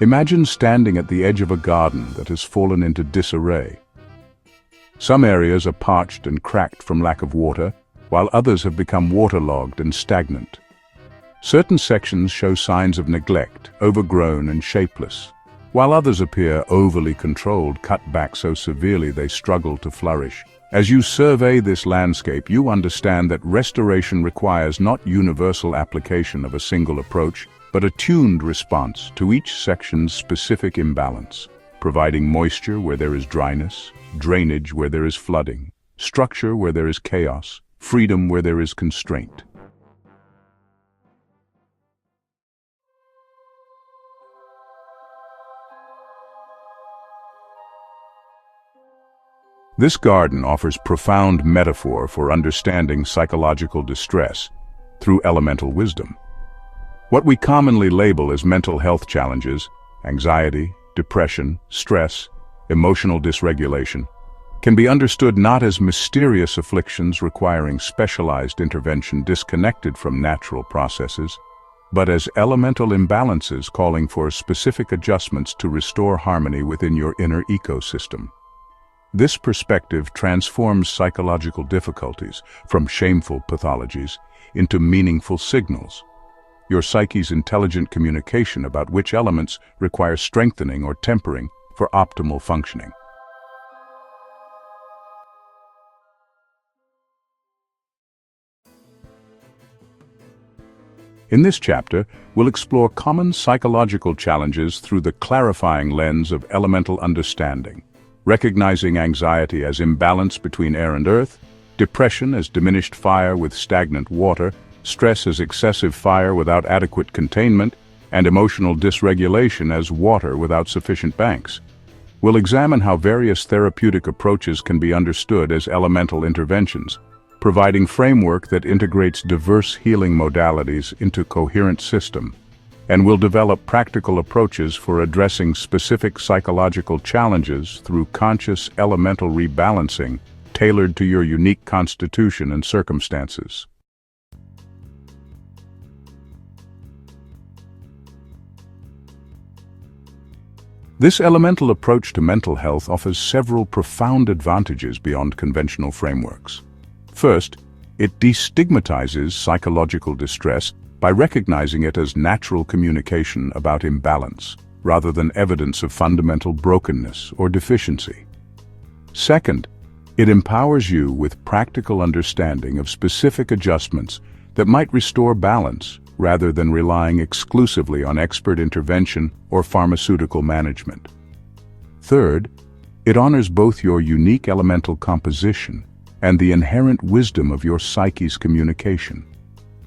Imagine standing at the edge of a garden that has fallen into disarray. Some areas are parched and cracked from lack of water, while others have become waterlogged and stagnant. Certain sections show signs of neglect, overgrown and shapeless, while others appear overly controlled, cut back so severely they struggle to flourish. As you survey this landscape, you understand that restoration requires not universal application of a single approach, but a tuned response to each section's specific imbalance, providing moisture where there is dryness, drainage where there is flooding, structure where there is chaos, freedom where there is constraint. This garden offers profound metaphor for understanding psychological distress through elemental wisdom. What we commonly label as mental health challenges, anxiety, depression, stress, emotional dysregulation, can be understood not as mysterious afflictions requiring specialized intervention disconnected from natural processes, but as elemental imbalances calling for specific adjustments to restore harmony within your inner ecosystem. This perspective transforms psychological difficulties from shameful pathologies into meaningful signals. Your psyche's intelligent communication about which elements require strengthening or tempering for optimal functioning. In this chapter, we'll explore common psychological challenges through the clarifying lens of elemental understanding, recognizing anxiety as imbalance between air and earth, depression as diminished fire with stagnant water, stress as excessive fire without adequate containment, and emotional dysregulation as water without sufficient banks. We'll examine how various therapeutic approaches can be understood as elemental interventions, providing framework that integrates diverse healing modalities into a coherent system, and we'll develop practical approaches for addressing specific psychological challenges through conscious elemental rebalancing tailored to your unique constitution and circumstances. This elemental approach to mental health offers several profound advantages beyond conventional frameworks. First, it destigmatizes psychological distress by recognizing it as natural communication about imbalance, rather than evidence of fundamental brokenness or deficiency. Second, it empowers you with practical understanding of specific adjustments that might restore balance, rather than relying exclusively on expert intervention or pharmaceutical management. Third, it honors both your unique elemental composition and the inherent wisdom of your psyche's communication,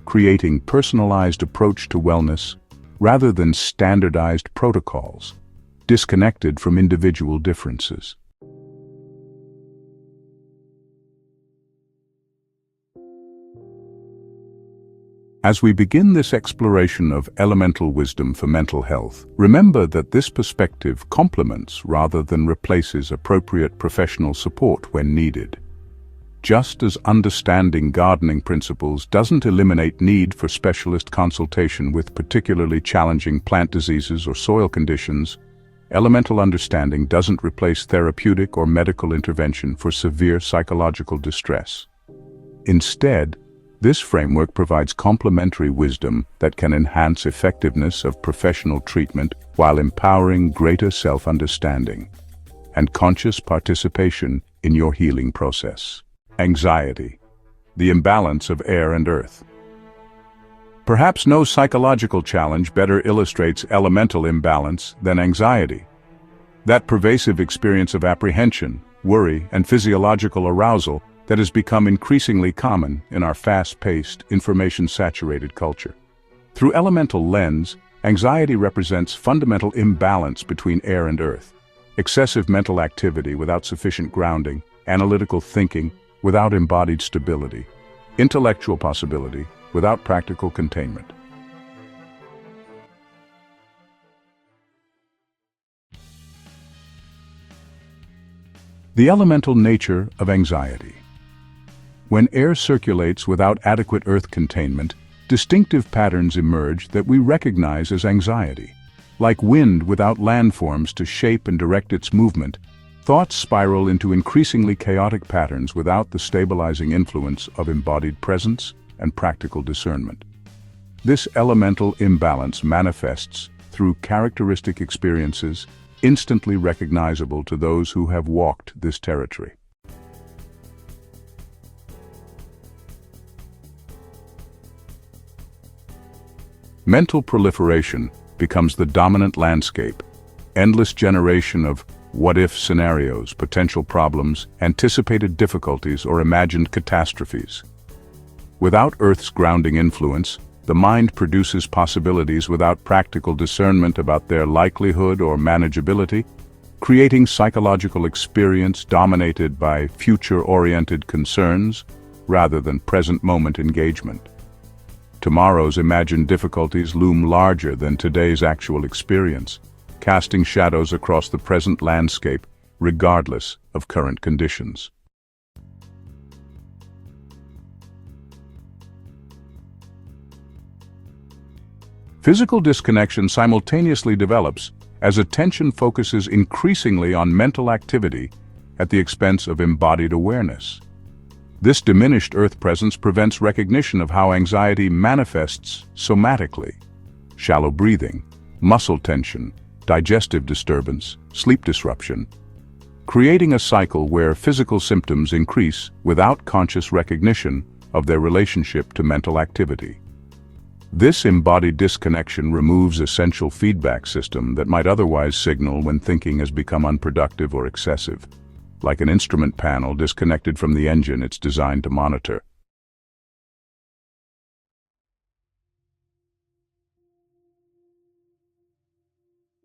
creating personalized approach to wellness rather than standardized protocols, disconnected from individual differences. As we begin this exploration of elemental wisdom for mental health, remember that this perspective complements rather than replaces appropriate professional support when needed. Just as understanding gardening principles doesn't eliminate need for specialist consultation with particularly challenging plant diseases or soil conditions, elemental understanding doesn't replace therapeutic or medical intervention for severe psychological distress. Instead, this framework provides complementary wisdom that can enhance effectiveness of professional treatment while empowering greater self-understanding and conscious participation in your healing process. Anxiety, the imbalance of air and earth. Perhaps no psychological challenge better illustrates elemental imbalance than anxiety. That pervasive experience of apprehension, worry, and physiological arousal that has become increasingly common in our fast-paced, information-saturated culture. Through elemental lens, anxiety represents fundamental imbalance between air and earth, excessive mental activity without sufficient grounding, analytical thinking without embodied stability, intellectual possibility without practical containment. The elemental nature of anxiety. When air circulates without adequate earth containment, distinctive patterns emerge that we recognize as anxiety. Like wind without landforms to shape and direct its movement, thoughts spiral into increasingly chaotic patterns without the stabilizing influence of embodied presence and practical discernment. This elemental imbalance manifests through characteristic experiences instantly recognizable to those who have walked this territory. Mental proliferation becomes the dominant landscape, endless generation of what-if scenarios, potential problems, anticipated difficulties, or imagined catastrophes. Without Earth's grounding influence, the mind produces possibilities without practical discernment about their likelihood or manageability, creating psychological experience dominated by future-oriented concerns rather than present-moment engagement. Tomorrow's imagined difficulties loom larger than today's actual experience, casting shadows across the present landscape regardless of current conditions. Physical disconnection simultaneously develops as attention focuses increasingly on mental activity at the expense of embodied awareness. This diminished Earth presence prevents recognition of how anxiety manifests somatically: shallow breathing, muscle tension, digestive disturbance, sleep disruption, creating a cycle where physical symptoms increase without conscious recognition of their relationship to mental activity. This embodied disconnection removes essential feedback system that might otherwise signal when thinking has become unproductive or excessive. Like an instrument panel disconnected from the engine it's designed to monitor.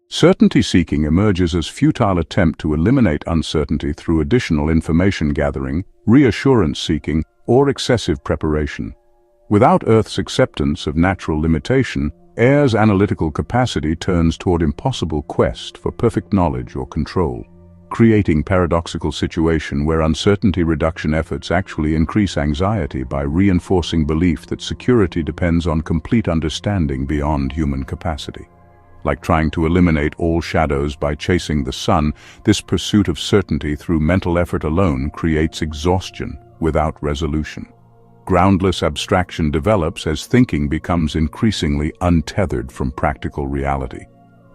Certainty-seeking emerges as futile attempt to eliminate uncertainty through additional information gathering, reassurance-seeking, or excessive preparation. Without Earth's acceptance of natural limitation, Air's analytical capacity turns toward impossible quest for perfect knowledge or control, creating paradoxical situation where uncertainty reduction efforts actually increase anxiety by reinforcing belief that security depends on complete understanding beyond human capacity. Like trying to eliminate all shadows by chasing the sun, this pursuit of certainty through mental effort alone creates exhaustion without resolution. Groundless abstraction develops as thinking becomes increasingly untethered from practical reality.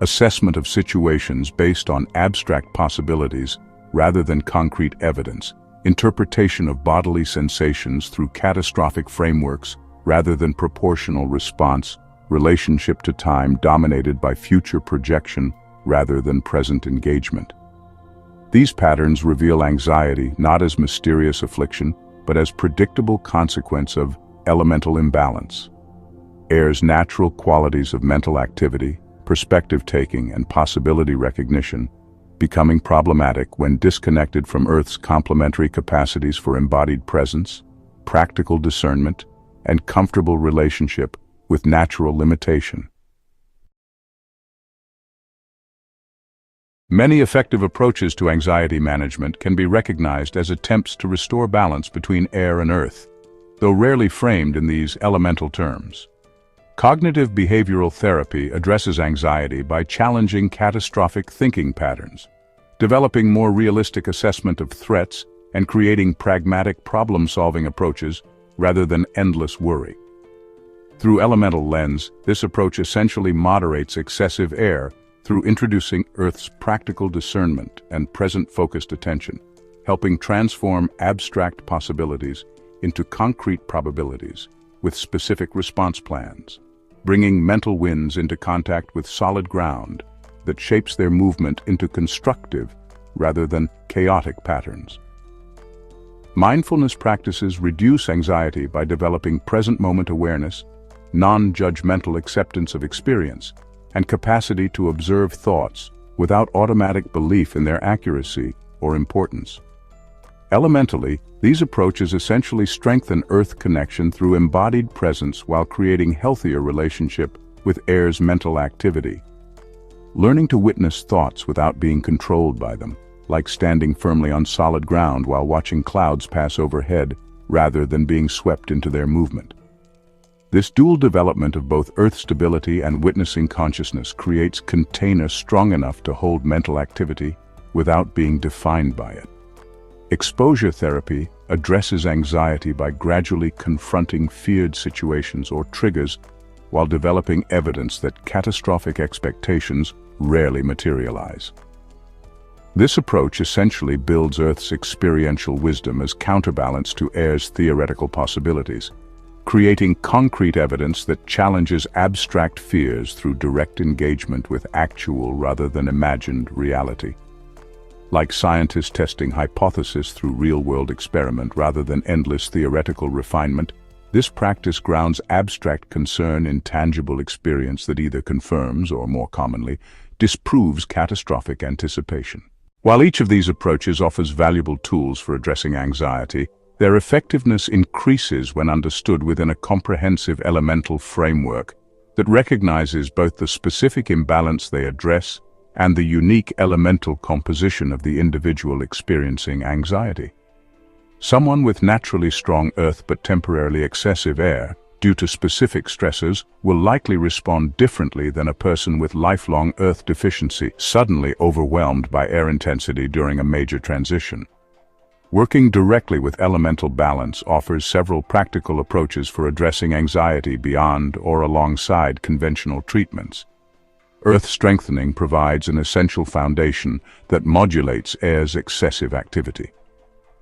Assessment of situations based on abstract possibilities rather than concrete evidence, interpretation of bodily sensations through catastrophic frameworks rather than proportional response, relationship to time dominated by future projection rather than present engagement. These patterns reveal anxiety not as mysterious affliction, but as predictable consequence of elemental imbalance. Air's natural qualities of mental activity, perspective-taking, and possibility recognition becoming problematic when disconnected from Earth's complementary capacities for embodied presence, practical discernment, and comfortable relationship with natural limitation. Many effective approaches to anxiety management can be recognized as attempts to restore balance between air and earth, though rarely framed in these elemental terms. Cognitive behavioral therapy addresses anxiety by challenging catastrophic thinking patterns, developing more realistic assessment of threats, and creating pragmatic problem-solving approaches rather than endless worry. Through elemental lens, this approach essentially moderates excessive air through introducing Earth's practical discernment and present-focused attention, helping transform abstract possibilities into concrete probabilities with specific response plans, bringing mental winds into contact with solid ground that shapes their movement into constructive rather than chaotic patterns. Mindfulness practices reduce anxiety by developing present-moment awareness, non-judgmental acceptance of experience, and capacity to observe thoughts without automatic belief in their accuracy or importance. Elementally, these approaches essentially strengthen Earth connection through embodied presence while creating healthier relationship with air's mental activity. Learning to witness thoughts without being controlled by them, like standing firmly on solid ground while watching clouds pass overhead rather than being swept into their movement. This dual development of both earth stability and witnessing consciousness creates container strong enough to hold mental activity without being defined by it. Exposure therapy addresses anxiety by gradually confronting feared situations or triggers while developing evidence that catastrophic expectations rarely materialize. This approach essentially builds Earth's experiential wisdom as counterbalance to air's theoretical possibilities, creating concrete evidence that challenges abstract fears through direct engagement with actual rather than imagined reality. Like scientists testing hypotheses through real-world experiment rather than endless theoretical refinement, this practice grounds abstract concern in tangible experience that either confirms or, more commonly, disproves catastrophic anticipation. While each of these approaches offers valuable tools for addressing anxiety, their effectiveness increases when understood within a comprehensive elemental framework that recognizes both the specific imbalance they address and the unique elemental composition of the individual experiencing anxiety. Someone with naturally strong earth but temporarily excessive air, due to specific stressors, will likely respond differently than a person with lifelong earth deficiency, suddenly overwhelmed by air intensity during a major transition. Working directly with elemental balance offers several practical approaches for addressing anxiety beyond or alongside conventional treatments. Earth strengthening provides an essential foundation that modulates air's excessive activity.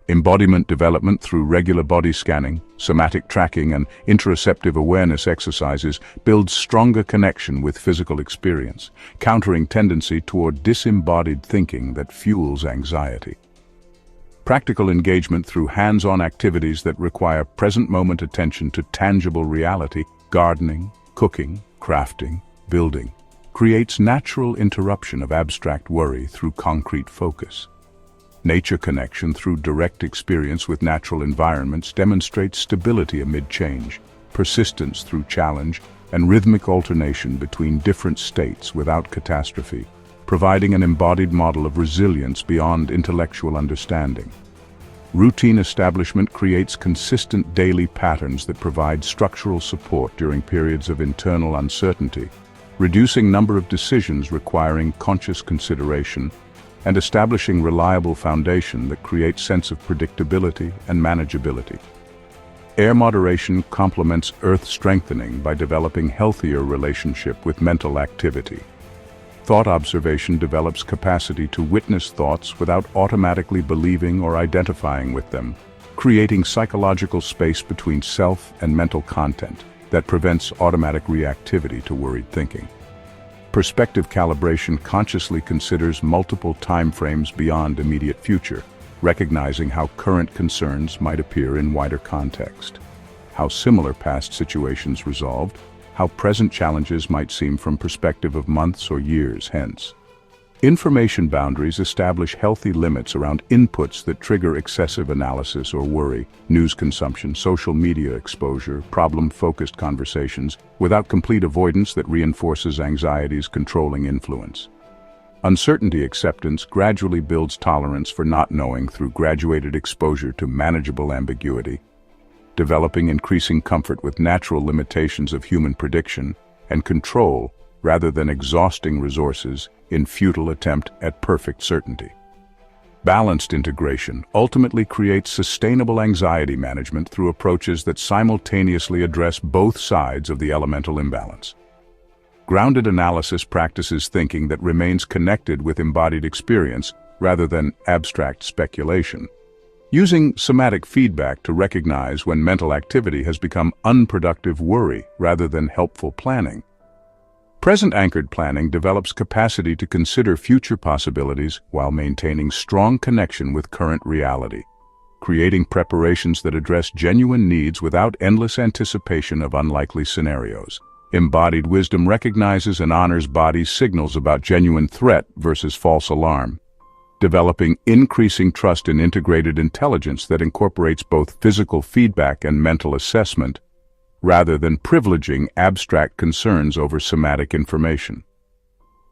Embodiment development through regular body scanning, somatic tracking, and interoceptive awareness exercises builds stronger connection with physical experience, countering tendency toward disembodied thinking that fuels anxiety. Practical engagement through hands-on activities that require present-moment attention to tangible reality, gardening, cooking, crafting, building, creates natural interruption of abstract worry through concrete focus. Nature connection through direct experience with natural environments demonstrates stability amid change, persistence through challenge, and rhythmic alternation between different states without catastrophe, providing an embodied model of resilience beyond intellectual understanding. Routine establishment creates consistent daily patterns that provide structural support during periods of internal uncertainty, reducing number of decisions requiring conscious consideration, and establishing reliable foundation that creates sense of predictability and manageability. Air moderation complements earth strengthening by developing healthier relationship with mental activity. Thought observation develops capacity to witness thoughts without automatically believing or identifying with them, creating psychological space between self and mental content that prevents automatic reactivity to worried thinking. Perspective calibration consciously considers multiple timeframes beyond immediate future, recognizing how current concerns might appear in wider context, how similar past situations resolved, how present challenges might seem from perspective of months or years hence. Information boundaries establish healthy limits around inputs that trigger excessive analysis or worry, news consumption, social media exposure, problem-focused conversations, without complete avoidance that reinforces anxiety's controlling influence. Uncertainty acceptance gradually builds tolerance for not knowing through graduated exposure to manageable ambiguity, developing increasing comfort with natural limitations of human prediction and control rather than exhausting resources in futile attempt at perfect certainty. Balanced integration ultimately creates sustainable anxiety management through approaches that simultaneously address both sides of the elemental imbalance. Grounded analysis practices thinking that remains connected with embodied experience rather than abstract speculation, using somatic feedback to recognize when mental activity has become unproductive worry rather than helpful planning. Present-anchored planning develops capacity to consider future possibilities while maintaining strong connection with current reality, creating preparations that address genuine needs without endless anticipation of unlikely scenarios. Embodied wisdom recognizes and honors body's signals about genuine threat versus false alarm, developing increasing trust in integrated intelligence that incorporates both physical feedback and mental assessment, rather than privileging abstract concerns over somatic information.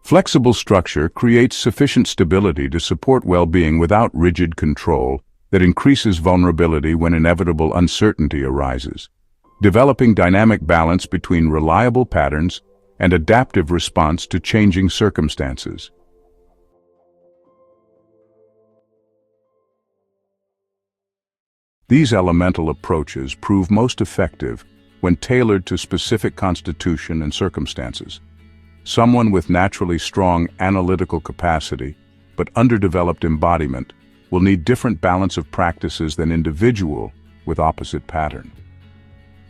Flexible structure creates sufficient stability to support well-being without rigid control that increases vulnerability when inevitable uncertainty arises. developing dynamic balance between reliable patterns and adaptive response to changing circumstances. These elemental approaches prove most effective when tailored to specific constitution and circumstances. Someone with naturally strong analytical capacity but underdeveloped embodiment will need different balance of practices than individual with opposite pattern.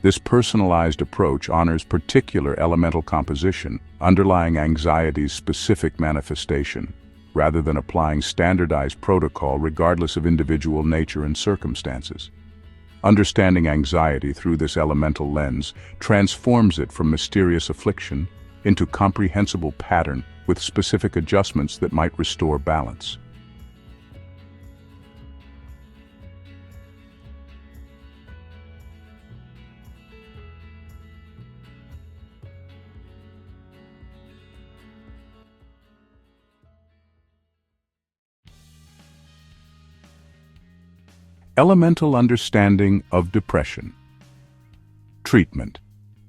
This personalized approach honors particular elemental composition underlying anxiety's specific manifestation, rather than applying standardized protocol regardless of individual nature and circumstances. Understanding anxiety through this elemental lens transforms it from mysterious affliction into comprehensible pattern with specific adjustments that might restore balance. Elemental understanding of depression. Treatment.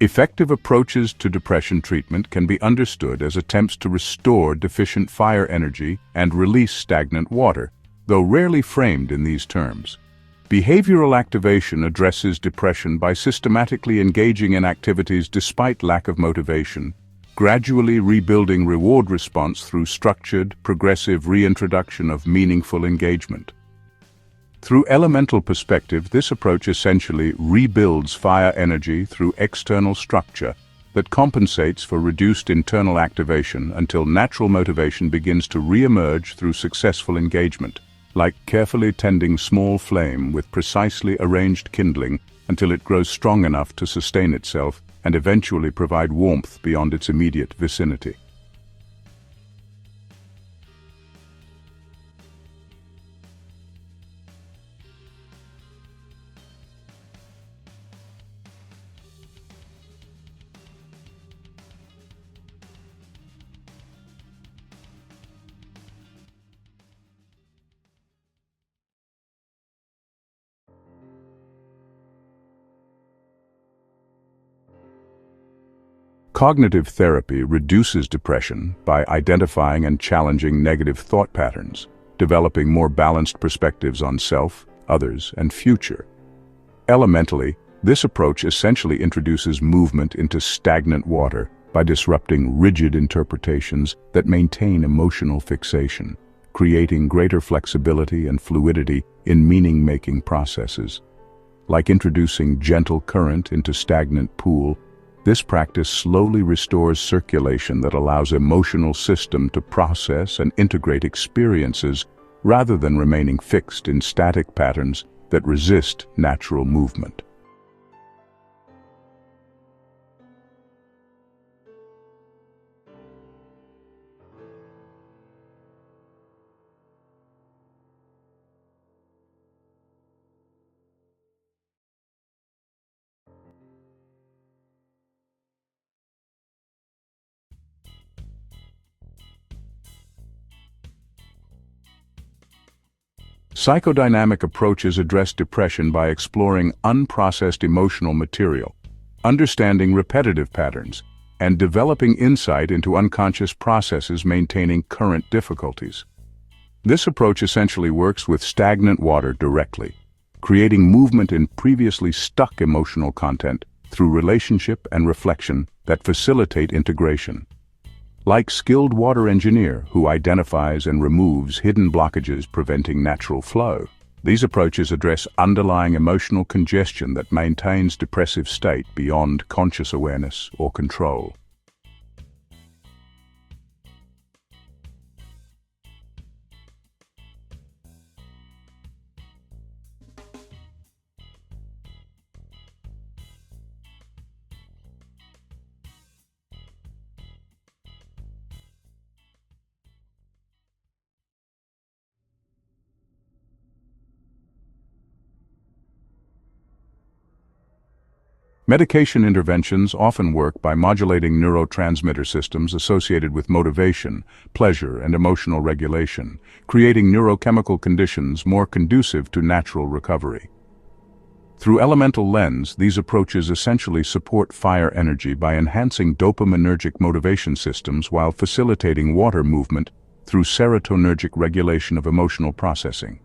Effective approaches to depression treatment can be understood as attempts to restore deficient fire energy and release stagnant water, though rarely framed in these terms. Behavioral activation addresses depression by systematically engaging in activities despite lack of motivation, gradually rebuilding reward response through structured, progressive reintroduction of meaningful engagement. Through elemental perspective, this approach essentially rebuilds fire energy through external structure that compensates for reduced internal activation until natural motivation begins to re-emerge through successful engagement, like carefully tending small flame with precisely arranged kindling until it grows strong enough to sustain itself and eventually provide warmth beyond its immediate vicinity. Cognitive therapy reduces depression by identifying and challenging negative thought patterns, developing more balanced perspectives on self, others, and future. Elementally, this approach essentially introduces movement into stagnant water by disrupting rigid interpretations that maintain emotional fixation, creating greater flexibility and fluidity in meaning-making processes. Like introducing gentle current into stagnant pool, this practice slowly restores circulation that allows emotional system to process and integrate experiences rather than remaining fixed in static patterns that resist natural movement. Psychodynamic approaches address depression by exploring unprocessed emotional material, understanding repetitive patterns, and developing insight into unconscious processes maintaining current difficulties. This approach essentially works with stagnant water directly, creating movement in previously stuck emotional content through relationship and reflection that facilitate integration. Like skilled water engineer who identifies and removes hidden blockages preventing natural flow, these approaches address underlying emotional congestion that maintains depressive state beyond conscious awareness or control. Medication interventions often work by modulating neurotransmitter systems associated with motivation, pleasure, and emotional regulation, creating neurochemical conditions more conducive to natural recovery. Through elemental lens, these approaches essentially support fire energy by enhancing dopaminergic motivation systems while facilitating water movement through serotonergic regulation of emotional processing.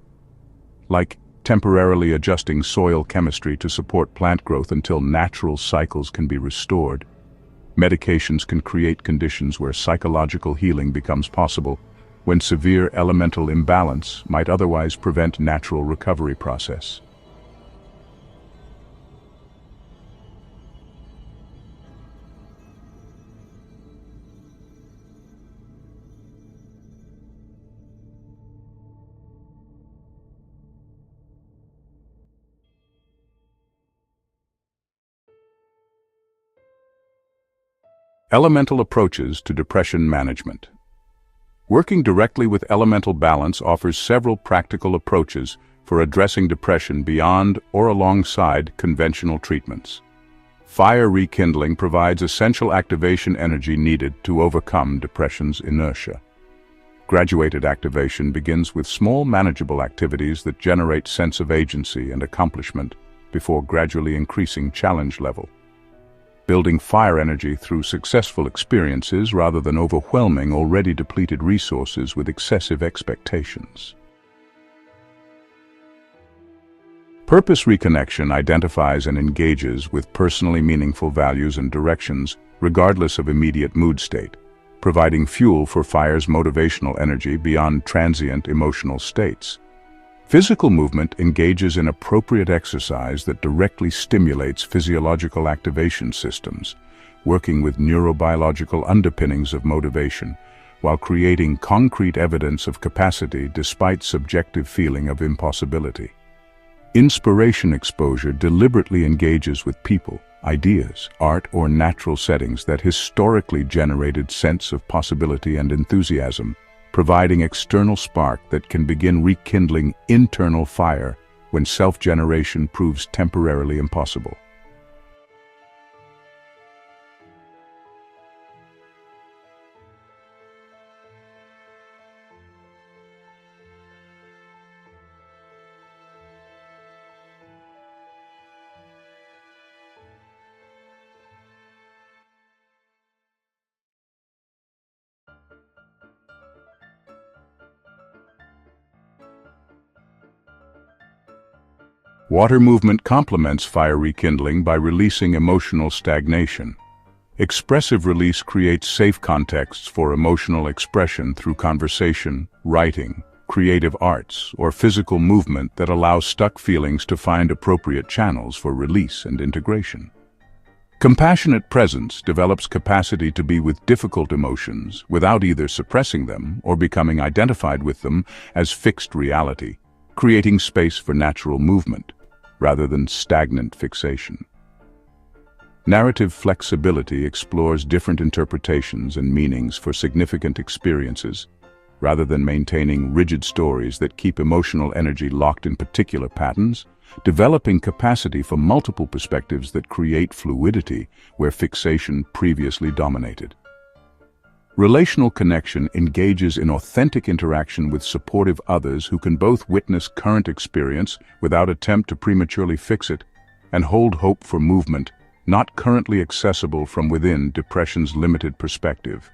Like temporarily adjusting soil chemistry to support plant growth until natural cycles can be restored, medications can create conditions where psychological healing becomes possible when severe elemental imbalance might otherwise prevent natural recovery process. Elemental approaches to depression management. Working directly with elemental balance offers several practical approaches for addressing depression beyond or alongside conventional treatments. Fire rekindling provides essential activation energy needed to overcome depression's inertia. Graduated activation begins with small, manageable activities that generate sense of agency and accomplishment before gradually increasing challenge level. Building fire energy through successful experiences rather than overwhelming already depleted resources with excessive expectations. Purpose reconnection identifies and engages with personally meaningful values and directions regardless of immediate mood state, providing fuel for fire's motivational energy beyond transient emotional states. Physical movement engages in appropriate exercise that directly stimulates physiological activation systems, working with neurobiological underpinnings of motivation, while creating concrete evidence of capacity despite subjective feeling of impossibility. Inspiration exposure deliberately engages with people, ideas, art, or natural settings that historically generated sense of possibility and enthusiasm, providing external spark that can begin rekindling internal fire when self-generation proves temporarily impossible. Water movement complements fire rekindling by releasing emotional stagnation. Expressive release creates safe contexts for emotional expression through conversation, writing, creative arts, or physical movement that allow stuck feelings to find appropriate channels for release and integration. Compassionate presence develops capacity to be with difficult emotions without either suppressing them or becoming identified with them as fixed reality, creating space for natural movement rather than stagnant fixation. Narrative flexibility explores different interpretations and meanings for significant experiences, rather than maintaining rigid stories that keep emotional energy locked in particular patterns, developing capacity for multiple perspectives that create fluidity where fixation previously dominated. Relational connection engages in authentic interaction with supportive others who can both witness current experience without attempt to prematurely fix it and hold hope for movement not currently accessible from within depression's limited perspective.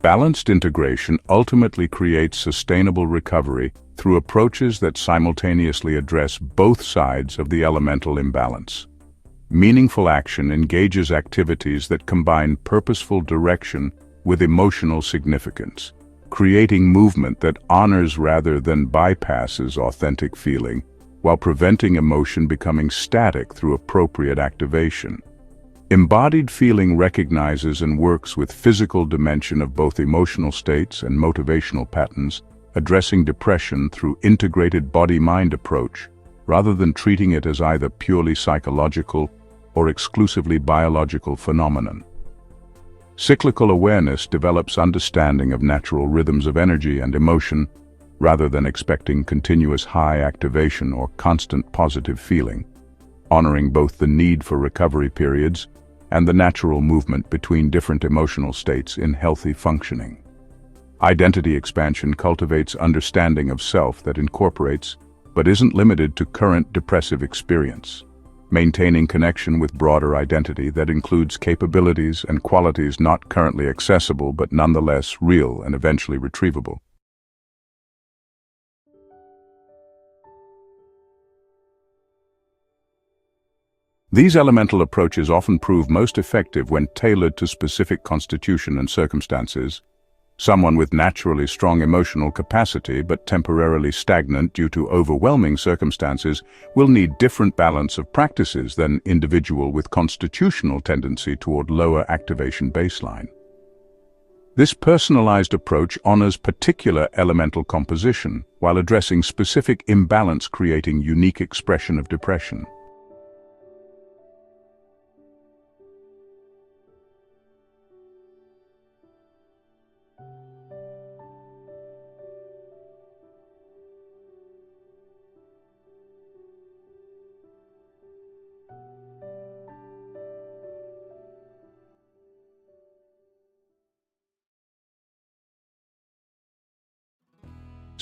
Balanced integration ultimately creates sustainable recovery through approaches that simultaneously address both sides of the elemental imbalance. Meaningful action engages activities that combine purposeful direction with emotional significance, creating movement that honors rather than bypasses authentic feeling, while preventing emotion becoming static through appropriate activation. Embodied feeling recognizes and works with physical dimension of both emotional states and motivational patterns, addressing depression through integrated body-mind approach, rather than treating it as either purely psychological or exclusively biological phenomenon. Cyclical awareness develops understanding of natural rhythms of energy and emotion, rather than expecting continuous high activation or constant positive feeling, honoring both the need for recovery periods and the natural movement between different emotional states in healthy functioning. Identity expansion cultivates understanding of self that incorporates, but isn't limited to current depressive experience, maintaining connection with broader identity that includes capabilities and qualities not currently accessible but nonetheless real and eventually retrievable. These elemental approaches often prove most effective when tailored to specific constitution and circumstances. Someone with naturally strong emotional capacity but temporarily stagnant due to overwhelming circumstances will need different balance of practices than individual with constitutional tendency toward lower activation baseline. This personalized approach honors particular elemental composition while addressing specific imbalance, creating unique expression of depression.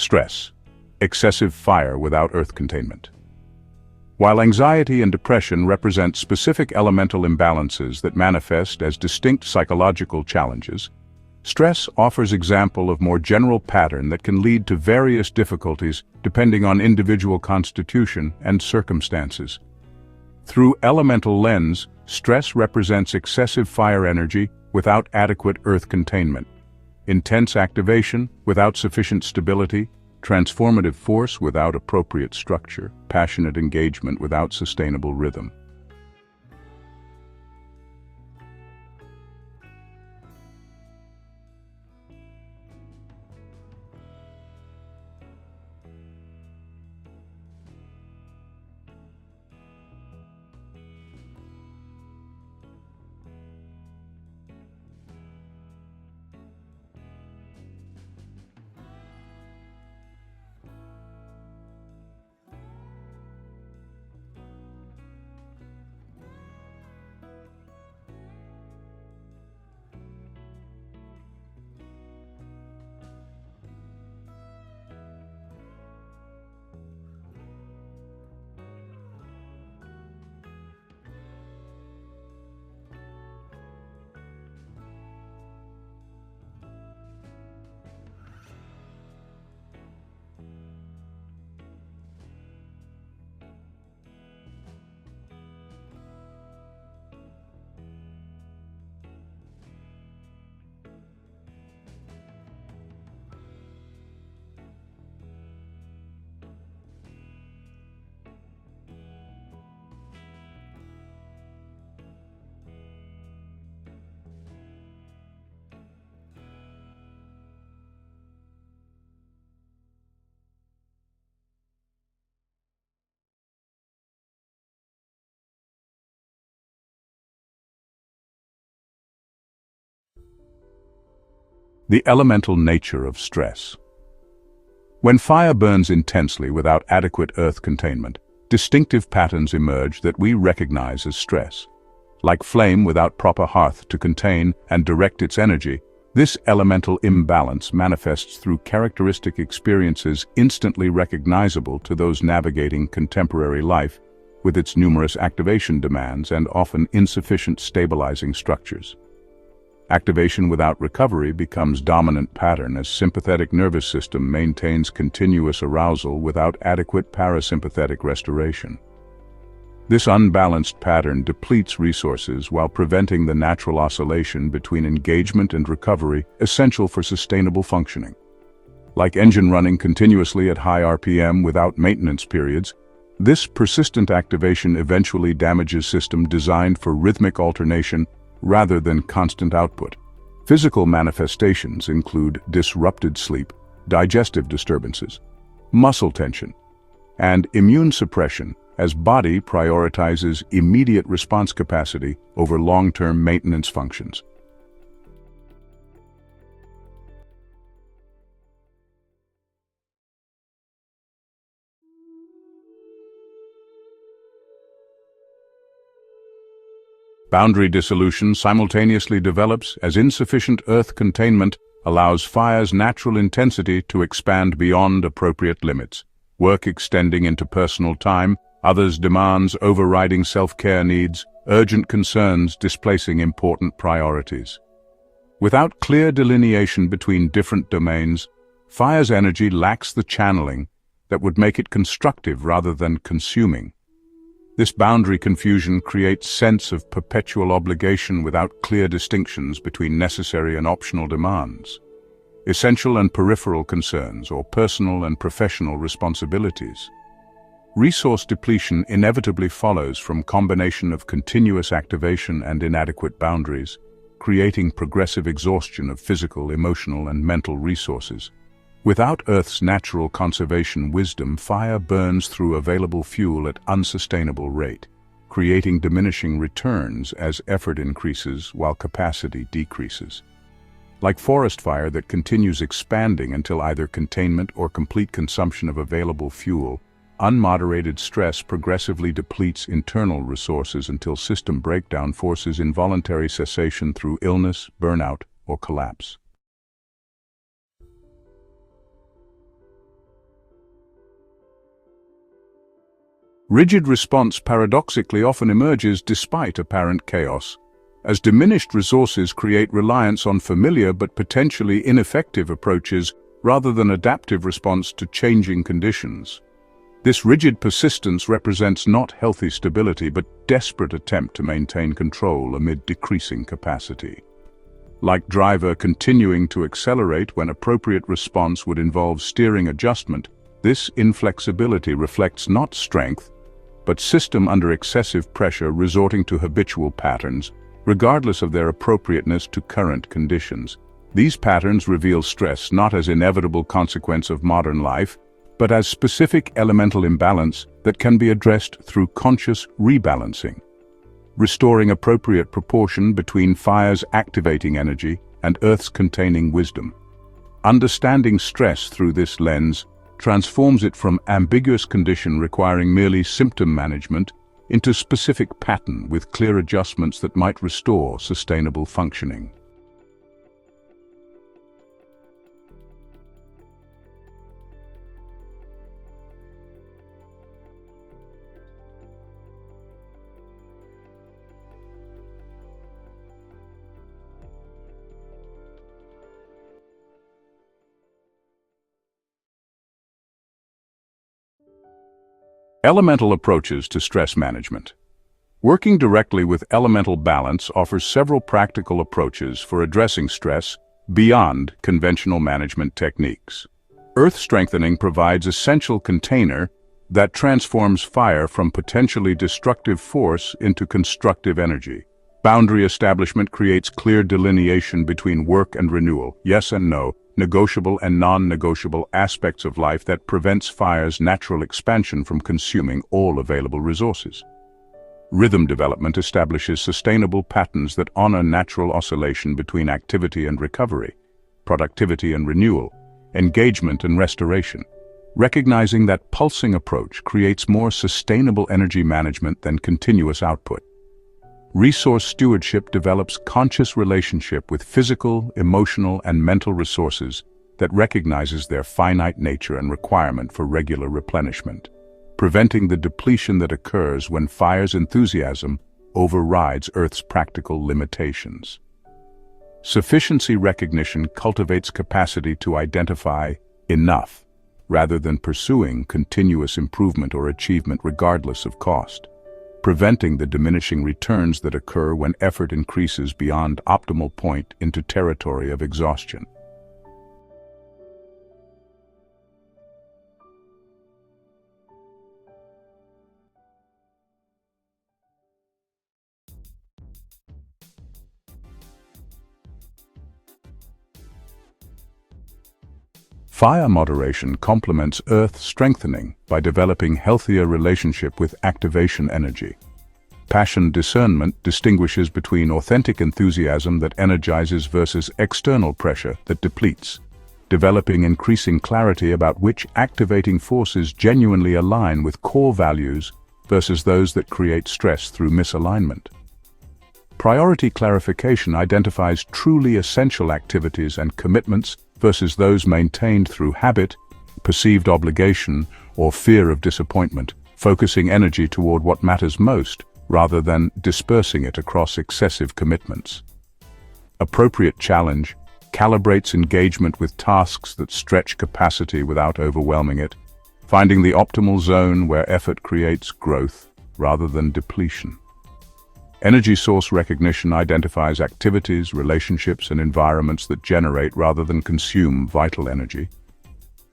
Stress, excessive fire without earth containment. While anxiety and depression represent specific elemental imbalances that manifest as distinct psychological challenges, stress offers example of more general pattern that can lead to various difficulties depending on individual constitution and circumstances. Through elemental lens, stress represents excessive fire energy without adequate earth containment, intense activation without sufficient stability, transformative force without appropriate structure, passionate engagement without sustainable rhythm. The elemental nature of stress. When fire burns intensely without adequate earth containment, distinctive patterns emerge that we recognize as stress. Like flame without proper hearth to contain and direct its energy, this elemental imbalance manifests through characteristic experiences instantly recognizable to those navigating contemporary life with its numerous activation demands and often insufficient stabilizing structures. Activation without recovery becomes dominant pattern as sympathetic nervous system maintains continuous arousal without adequate parasympathetic restoration. This unbalanced pattern depletes resources while preventing the natural oscillation between engagement and recovery essential for sustainable functioning. Like engine running continuously at high RPM without maintenance periods, this persistent activation eventually damages system designed for rhythmic alternation rather than constant output. Physical manifestations include disrupted sleep, digestive disturbances, muscle tension, and immune suppression as body prioritizes immediate response capacity over long-term maintenance functions. Boundary dissolution simultaneously develops as insufficient earth containment allows fire's natural intensity to expand beyond appropriate limits, work extending into personal time, others' demands overriding self-care needs, urgent concerns displacing important priorities. Without clear delineation between different domains, fire's energy lacks the channeling that would make it constructive rather than consuming. This boundary confusion creates a sense of perpetual obligation without clear distinctions between necessary and optional demands, essential and peripheral concerns, or personal and professional responsibilities. Resource depletion inevitably follows from combination of continuous activation and inadequate boundaries, creating progressive exhaustion of physical, emotional, and mental resources. Without Earth's natural conservation wisdom, fire burns through available fuel at unsustainable rate, creating diminishing returns as effort increases while capacity decreases. Like forest fire that continues expanding until either containment or complete consumption of available fuel, unmoderated stress progressively depletes internal resources until system breakdown forces involuntary cessation through illness, burnout, or collapse. Rigid response paradoxically often emerges despite apparent chaos, as diminished resources create reliance on familiar but potentially ineffective approaches rather than adaptive response to changing conditions. This rigid persistence represents not healthy stability but desperate attempt to maintain control amid decreasing capacity. Like driver continuing to accelerate when appropriate response would involve steering adjustment, this inflexibility reflects not strength, but system under excessive pressure resorting to habitual patterns, regardless of their appropriateness to current conditions. These patterns reveal stress not as inevitable consequence of modern life, but as specific elemental imbalance that can be addressed through conscious rebalancing, restoring appropriate proportion between fire's activating energy and Earth's containing wisdom. Understanding stress through this lens transforms it from ambiguous condition requiring merely symptom management into specific pattern with clear adjustments that might restore sustainable functioning. Elemental approaches to stress management. Working directly with elemental balance offers several practical approaches for addressing stress beyond conventional management techniques. Earth strengthening provides essential container that transforms fire from potentially destructive force into constructive energy. Boundary establishment creates clear delineation between work and renewal, yes and no, negotiable and non-negotiable aspects of life that prevents fire's natural expansion from consuming all available resources. Rhythm development establishes sustainable patterns that honor natural oscillation between activity and recovery, productivity and renewal, engagement and restoration, recognizing that pulsing approach creates more sustainable energy management than continuous output. Resource stewardship develops conscious relationship with physical, emotional, and mental resources that recognizes their finite nature and requirement for regular replenishment, preventing the depletion that occurs when fire's enthusiasm overrides Earth's practical limitations. Sufficiency recognition cultivates capacity to identify enough, rather than pursuing continuous improvement or achievement regardless of cost, preventing the diminishing returns that occur when effort increases beyond optimal point into territory of exhaustion. Fire moderation complements earth strengthening by developing healthier relationship with activation energy. Passion discernment distinguishes between authentic enthusiasm that energizes versus external pressure that depletes, developing increasing clarity about which activating forces genuinely align with core values versus those that create stress through misalignment. Priority clarification identifies truly essential activities and commitments versus those maintained through habit, perceived obligation, or fear of disappointment, focusing energy toward what matters most rather than dispersing it across excessive commitments. Appropriate challenge calibrates engagement with tasks that stretch capacity without overwhelming it, finding the optimal zone where effort creates growth rather than depletion. Energy source recognition identifies activities, relationships, and environments that generate rather than consume vital energy,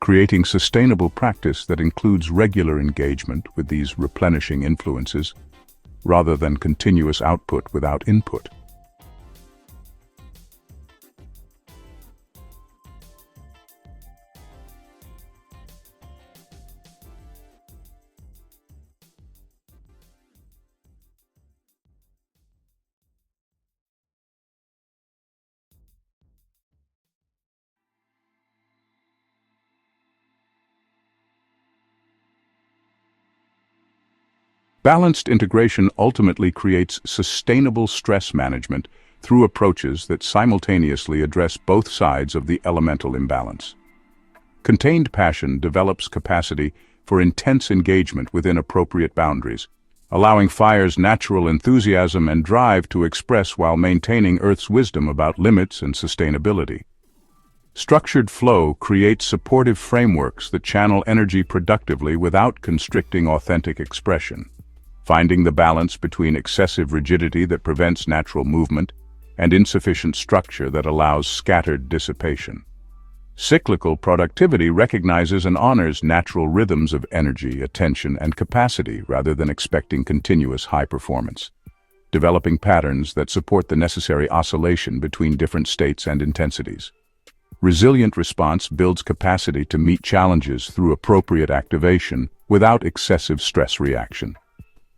creating sustainable practice that includes regular engagement with these replenishing influences rather than continuous output without input. Balanced integration ultimately creates sustainable stress management through approaches that simultaneously address both sides of the elemental imbalance. Contained passion develops capacity for intense engagement within appropriate boundaries, allowing fire's natural enthusiasm and drive to express while maintaining Earth's wisdom about limits and sustainability. Structured flow creates supportive frameworks that channel energy productively without constricting authentic expression, finding the balance between excessive rigidity that prevents natural movement and insufficient structure that allows scattered dissipation. Cyclical productivity recognizes and honors natural rhythms of energy, attention, and capacity rather than expecting continuous high performance, developing patterns that support the necessary oscillation between different states and intensities. Resilient response builds capacity to meet challenges through appropriate activation without excessive stress reaction,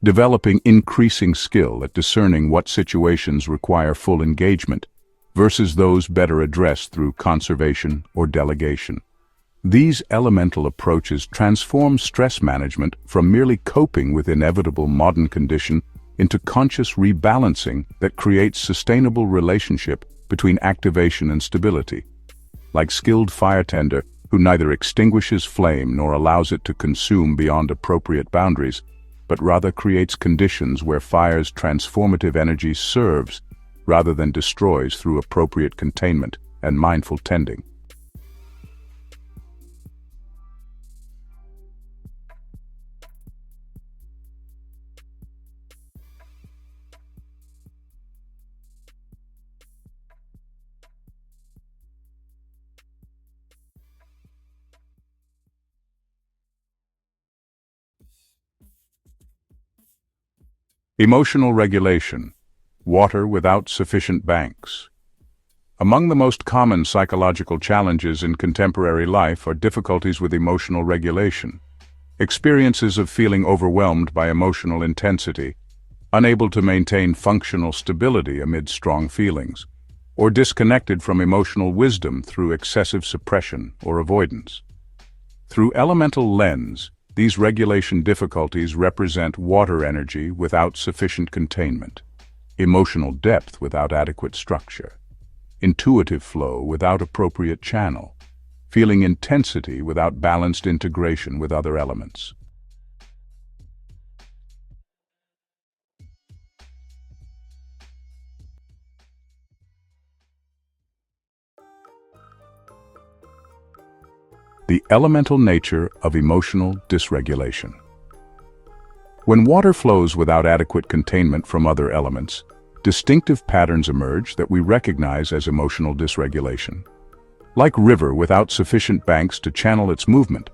developing increasing skill at discerning what situations require full engagement versus those better addressed through conservation or delegation. These elemental approaches transform stress management from merely coping with inevitable modern condition into conscious rebalancing that creates sustainable relationship between activation and stability. Like skilled firetender who neither extinguishes flame nor allows it to consume beyond appropriate boundaries, but rather creates conditions where fire's transformative energy serves rather than destroys through appropriate containment and mindful tending. Emotional regulation. Water without sufficient banks. Among the most common psychological challenges in contemporary life are difficulties with emotional regulation, experiences of feeling overwhelmed by emotional intensity, unable to maintain functional stability amid strong feelings, or disconnected from emotional wisdom through excessive suppression or avoidance. Through elemental lens, these regulation difficulties represent water energy without sufficient containment, emotional depth without adequate structure, intuitive flow without appropriate channel, feeling intensity without balanced integration with other elements. The elemental nature of emotional dysregulation. When water flows without adequate containment from other elements, distinctive patterns emerge that we recognize as emotional dysregulation. Like river without sufficient banks to channel its movement,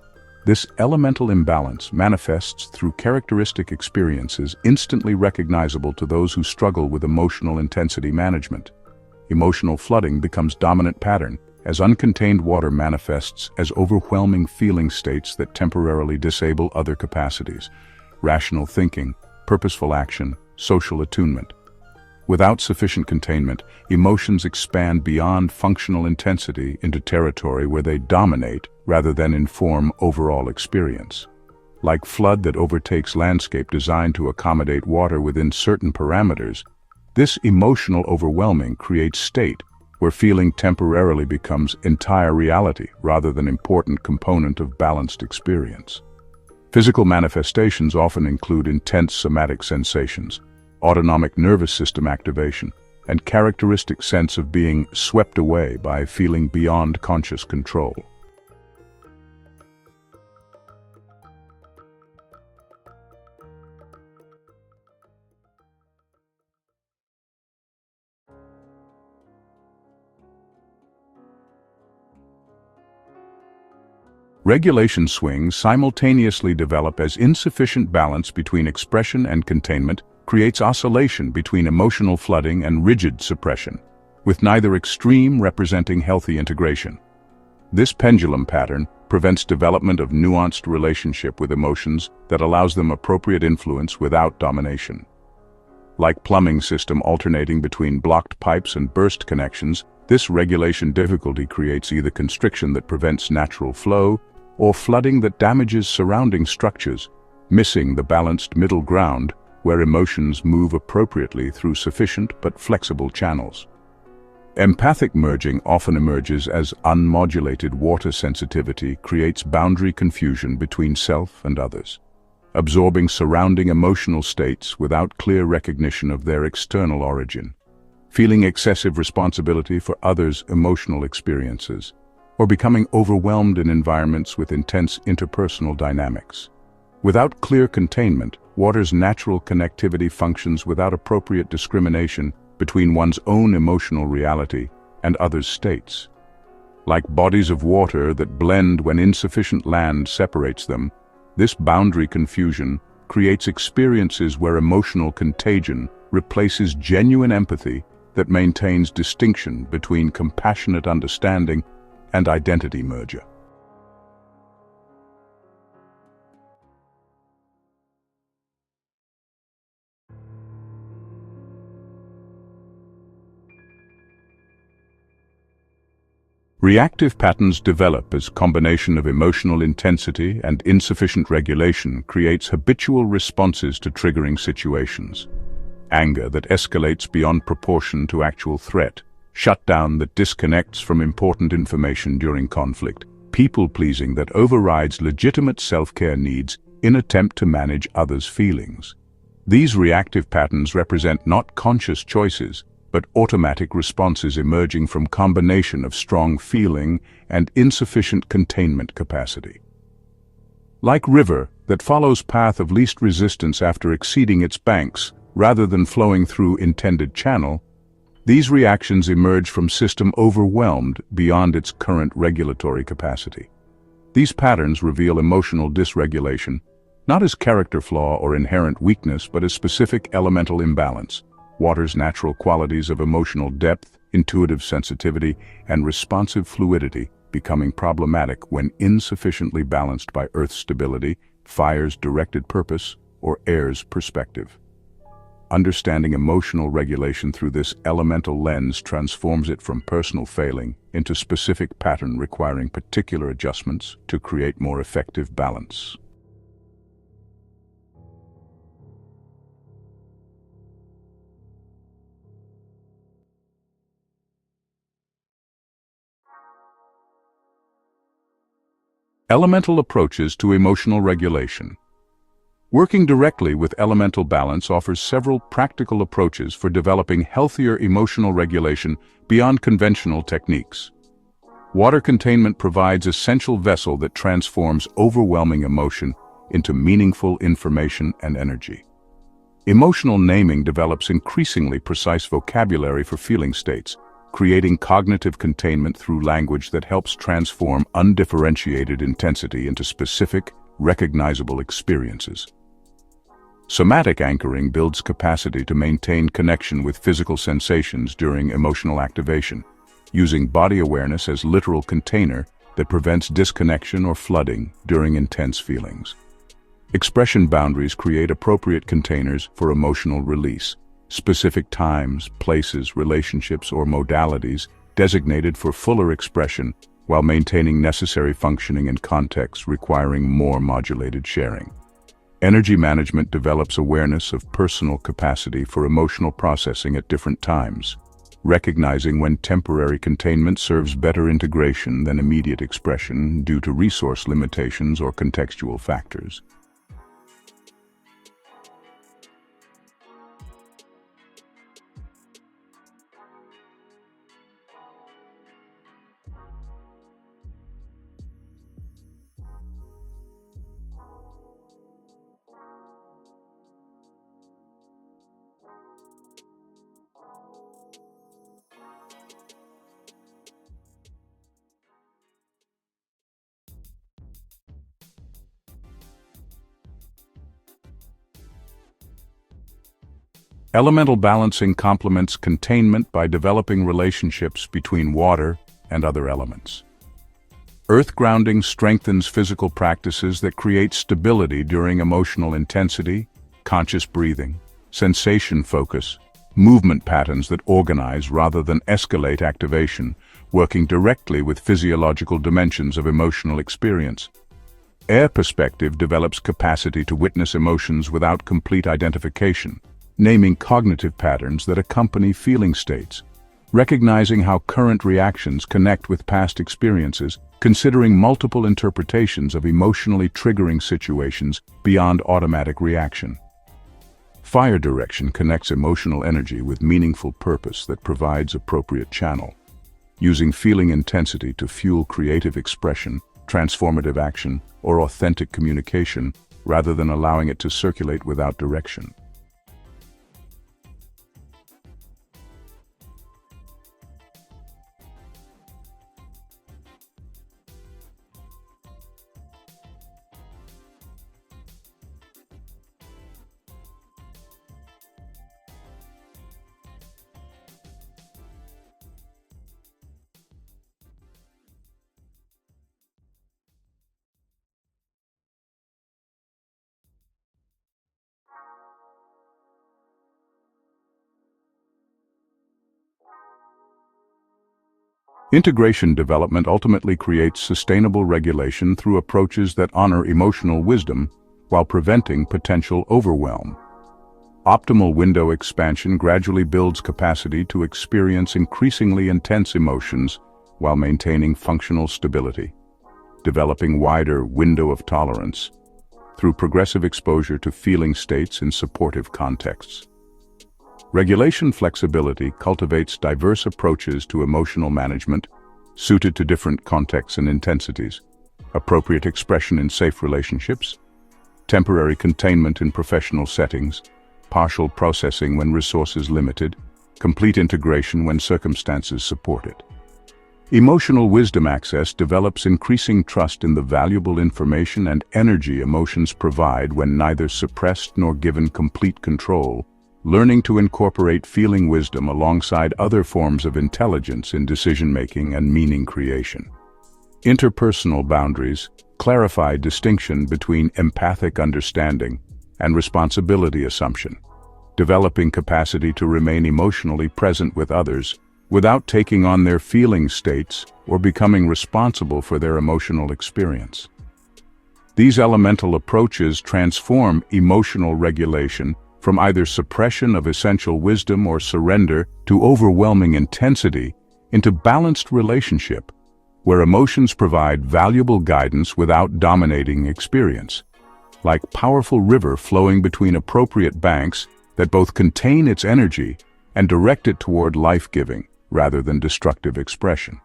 this elemental imbalance manifests through characteristic experiences instantly recognizable to those who struggle with emotional intensity management. Emotional flooding becomes dominant pattern, as uncontained water manifests as overwhelming feeling states that temporarily disable other capacities, rational thinking, purposeful action, social attunement. Without sufficient containment, emotions expand beyond functional intensity into territory where they dominate rather than inform overall experience. Like flood that overtakes landscape designed to accommodate water within certain parameters, This emotional overwhelming creates state where feeling temporarily becomes entire reality rather than important component of balanced experience. Physical manifestations often include intense somatic sensations, autonomic nervous system activation, and characteristic sense of being swept away by feeling beyond conscious control. Regulation swings simultaneously develop as insufficient balance between expression and containment creates oscillation between emotional flooding and rigid suppression, with neither extreme representing healthy integration. This pendulum pattern prevents development of nuanced relationship with emotions that allows them appropriate influence without domination. Like plumbing system alternating between blocked pipes and burst connections, this regulation difficulty creates either constriction that prevents natural flow or flooding that damages surrounding structures, missing the balanced middle ground where emotions move appropriately through sufficient but flexible channels. Empathic merging often emerges as unmodulated water sensitivity creates boundary confusion between self and others, absorbing surrounding emotional states without clear recognition of their external origin, feeling excessive responsibility for others' emotional experiences, or becoming overwhelmed in environments with intense interpersonal dynamics. Without clear containment, water's natural connectivity functions without appropriate discrimination between one's own emotional reality and others' states. Like bodies of water that blend when insufficient land separates them, this boundary confusion creates experiences where emotional contagion replaces genuine empathy that maintains distinction between compassionate understanding and identity merger. Reactive patterns develop as combination of emotional intensity and insufficient regulation creates habitual responses to triggering situations. Anger that escalates beyond proportion to actual threat, shutdown that disconnects from important information during conflict, people-pleasing that overrides legitimate self-care needs in attempt to manage others' feelings. These reactive patterns represent not conscious choices, but automatic responses emerging from combination of strong feeling and insufficient containment capacity. Like river that follows path of least resistance after exceeding its banks, rather than flowing through intended channel, these reactions emerge from system overwhelmed beyond its current regulatory capacity. These patterns reveal emotional dysregulation, not as character flaw or inherent weakness, but as specific elemental imbalance. Water's natural qualities of emotional depth, intuitive sensitivity, and responsive fluidity becoming problematic when insufficiently balanced by Earth's stability, fire's directed purpose, or air's perspective. Understanding emotional regulation through this elemental lens transforms it from personal failing into specific pattern requiring particular adjustments to create more effective balance. Elemental approaches to emotional regulation. Working directly with elemental balance offers several practical approaches for developing healthier emotional regulation beyond conventional techniques. Water containment provides essential vessel that transforms overwhelming emotion into meaningful information and energy. Emotional naming develops increasingly precise vocabulary for feeling states, creating cognitive containment through language that helps transform undifferentiated intensity into specific, recognizable experiences. Somatic anchoring builds capacity to maintain connection with physical sensations during emotional activation, using body awareness as literal container that prevents disconnection or flooding during intense feelings. Expression boundaries create appropriate containers for emotional release, specific times, places, relationships, or modalities designated for fuller expression while maintaining necessary functioning in contexts requiring more modulated sharing. Energy management develops awareness of personal capacity for emotional processing at different times, recognizing when temporary containment serves better integration than immediate expression due to resource limitations or contextual factors. Elemental balancing complements containment by developing relationships between water and other elements. Earth grounding strengthens physical practices that create stability during emotional intensity, conscious breathing, sensation focus, movement patterns that organize rather than escalate activation, working directly with physiological dimensions of emotional experience. Air perspective develops capacity to witness emotions without complete identification, naming cognitive patterns that accompany feeling states, recognizing how current reactions connect with past experiences, considering multiple interpretations of emotionally triggering situations beyond automatic reaction. Fire direction connects emotional energy with meaningful purpose that provides appropriate channel, using feeling intensity to fuel creative expression, transformative action, or authentic communication, rather than allowing it to circulate without direction. Integration development ultimately creates sustainable regulation through approaches that honor emotional wisdom while preventing potential overwhelm. Optimal window expansion gradually builds capacity to experience increasingly intense emotions while maintaining functional stability, developing wider window of tolerance through progressive exposure to feeling states in supportive contexts. Regulation flexibility cultivates diverse approaches to emotional management, suited to different contexts and intensities, appropriate expression in safe relationships, temporary containment in professional settings, partial processing when resources limited, complete integration when circumstances support it. Emotional wisdom access develops increasing trust in the valuable information and energy emotions provide when neither suppressed nor given complete control, learning to incorporate feeling wisdom alongside other forms of intelligence in decision-making and meaning creation. Interpersonal boundaries clarify distinction between empathic understanding and responsibility assumption, developing capacity to remain emotionally present with others without taking on their feeling states or becoming responsible for their emotional experience. These elemental approaches transform emotional regulation from either suppression of essential wisdom or surrender to overwhelming intensity into balanced relationship, where emotions provide valuable guidance without dominating experience, like powerful river flowing between appropriate banks that both contain its energy and direct it toward life-giving rather than destructive expression.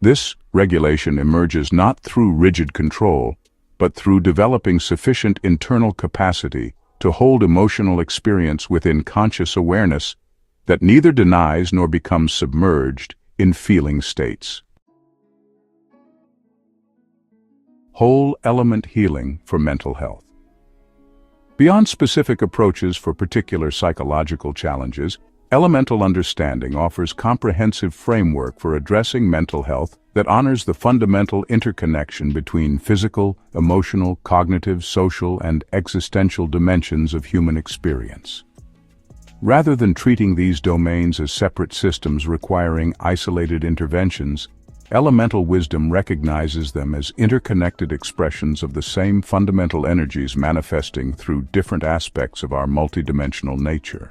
This regulation emerges not through rigid control, but through developing sufficient internal capacity to hold emotional experience within conscious awareness that neither denies nor becomes submerged in feeling states. Whole element healing for mental health. Beyond specific approaches for particular psychological challenges, elemental understanding offers comprehensive framework for addressing mental health that honors the fundamental interconnection between physical, emotional, cognitive, social, and existential dimensions of human experience. Rather than treating these domains as separate systems requiring isolated interventions, Elemental wisdom recognizes them as interconnected expressions of the same fundamental energies manifesting through different aspects of our multidimensional nature.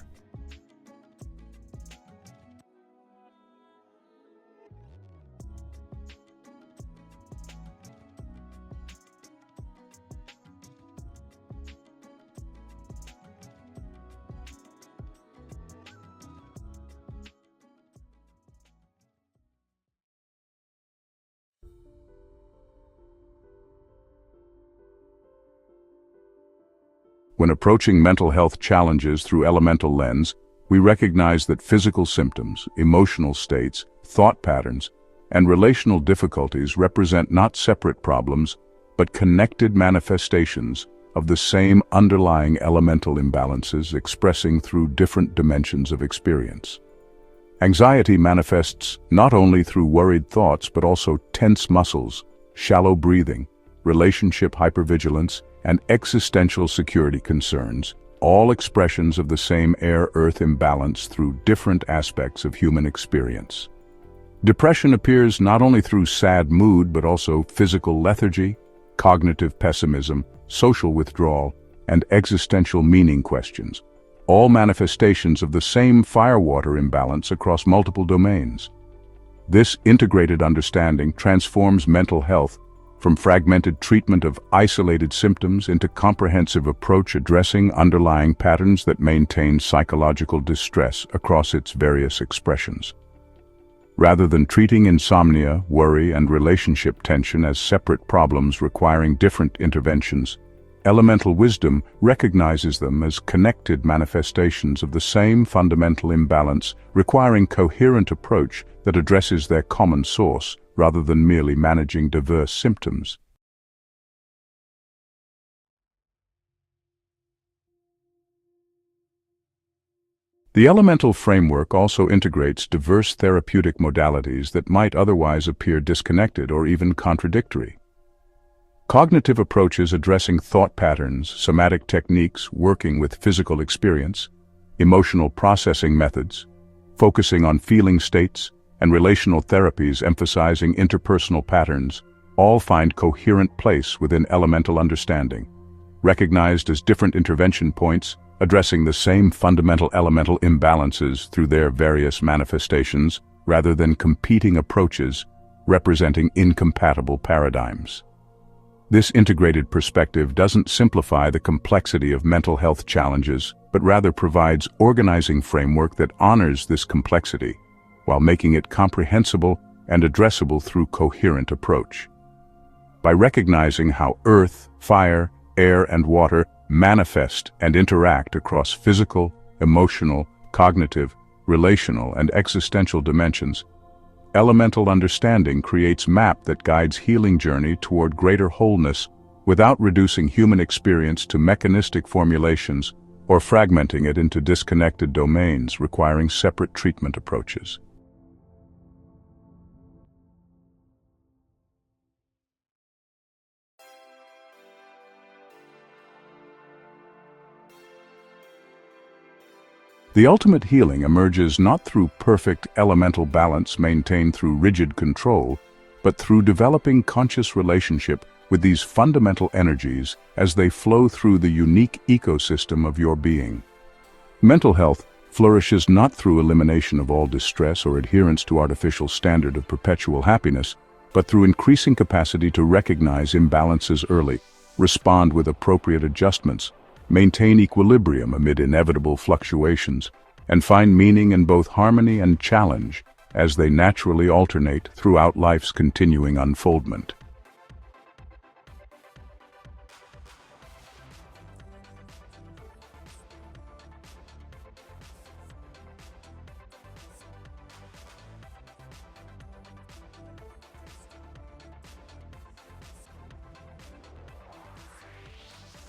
When approaching mental health challenges through elemental lens, we recognize that physical symptoms, emotional states, thought patterns, and relational difficulties represent not separate problems, but connected manifestations of the same underlying elemental imbalances expressing through different dimensions of experience. Anxiety manifests not only through worried thoughts but also tense muscles, shallow breathing, relationship hypervigilance, and existential security concerns, all expressions of the same air-earth imbalance through different aspects of human experience. Depression appears not only through sad mood but also physical lethargy, cognitive pessimism, social withdrawal, and existential meaning questions, all manifestations of the same fire-water imbalance across multiple domains. This integrated understanding transforms mental health from fragmented treatment of isolated symptoms into comprehensive approach addressing underlying patterns that maintain psychological distress across its various expressions. Rather than treating insomnia, worry, and relationship tension as separate problems requiring different interventions, elemental wisdom recognizes them as connected manifestations of the same fundamental imbalance requiring coherent approach that addresses their common source, rather than merely managing diverse symptoms. The elemental framework also integrates diverse therapeutic modalities that might otherwise appear disconnected or even contradictory. Cognitive approaches addressing thought patterns, somatic techniques working with physical experience, emotional processing methods, focusing on feeling states, and relational therapies emphasizing interpersonal patterns all find coherent place within elemental understanding, recognized as different intervention points, addressing the same fundamental elemental imbalances through their various manifestations rather than competing approaches representing incompatible paradigms. This integrated perspective doesn't simplify the complexity of mental health challenges, but rather provides organizing framework that honors this complexity, while making it comprehensible and addressable through coherent approach. By recognizing how earth, fire, air, and water manifest and interact across physical, emotional, cognitive, relational, and existential dimensions, elemental understanding creates a map that guides healing journey toward greater wholeness without reducing human experience to mechanistic formulations or fragmenting it into disconnected domains requiring separate treatment approaches. The ultimate healing emerges not through perfect elemental balance maintained through rigid control, but through developing conscious relationship with these fundamental energies as they flow through the unique ecosystem of your being. Mental health flourishes not through elimination of all distress or adherence to artificial standard of perpetual happiness, but through increasing capacity to recognize imbalances early, respond with appropriate adjustments, maintain equilibrium amid inevitable fluctuations, and find meaning in both harmony and challenge as they naturally alternate throughout life's continuing unfoldment.